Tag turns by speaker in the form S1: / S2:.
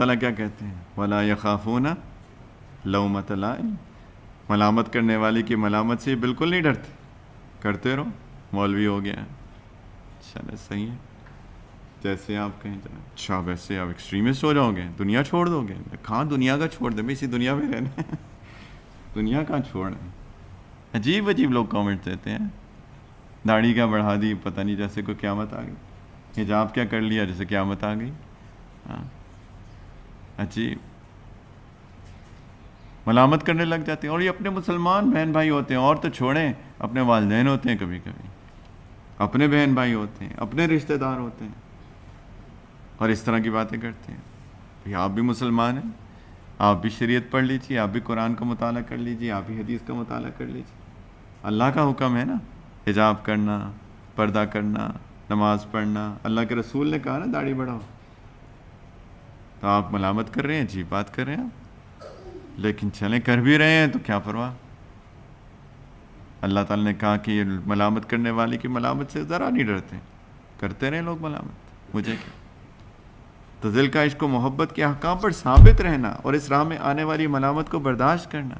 S1: تعالیٰ کیا کہتے ہیں؟ وَلَا يَخَافُونَ لَوْمَةَ لَائِمٍ، ملامت کرنے والے کی ملامت سے بالکل نہیں ڈرتے، کرتے رہو، مولوی ہو گیا، چلے صحیح ہے، جیسے آپ کہیں چلیں، اچھا ویسے آپ ایکسٹریمسٹ ہو جاؤ گے، دنیا چھوڑ دو گے؟ کہاں دنیا کا چھوڑ دیں، اسی دنیا میں رہنا ہے، دنیا کہاں چھوڑیں؟ عجیب عجیب لوگ کامنٹ دیتے ہیں، داڑھی کیا بڑھا دی، پتہ نہیں جیسے کوئی قیامت آ گئی، حجاب کیا کر لیا جیسے قیامت آ گئی، ہاں عجیب، ملامت کرنے لگ جاتے ہیں، اور یہ اپنے مسلمان بہن بھائی ہوتے ہیں، اور تو چھوڑیں، اپنے والدین ہوتے ہیں، کبھی کبھی اپنے بہن بھائی ہوتے ہیں، اپنے رشتہ دار ہوتے ہیں، اور اس طرح کی باتیں کرتے ہیں۔ بھئی آپ بھی مسلمان ہیں، آپ بھی شریعت پڑھ لیجیے، آپ بھی قرآن کا مطالعہ کر لیجیے، آپ بھی حدیث کا مطالعہ کر لیجیے، اللہ کا حکم ہے نا، حجاب کرنا، پردہ کرنا، نماز پڑھنا، اللہ کے رسول نے کہا نا داڑھی بڑھاؤ، تو آپ ملامت کر رہے ہیں، عجیب بات کر رہے ہیں آپ، لیکن چلیں کر بھی رہے ہیں تو کیا پرواہ، اللہ تعالیٰ نے کہا کہ یہ ملامت کرنے والے کی ملامت سے ذرا نہیں ڈرتے، کرتے رہے لوگ ملامت، مجھے کیا۔ تو دل کا عشق و محبت کے احکام پر ثابت رہنا اور اس راہ میں آنے والی ملامت کو برداشت کرنا،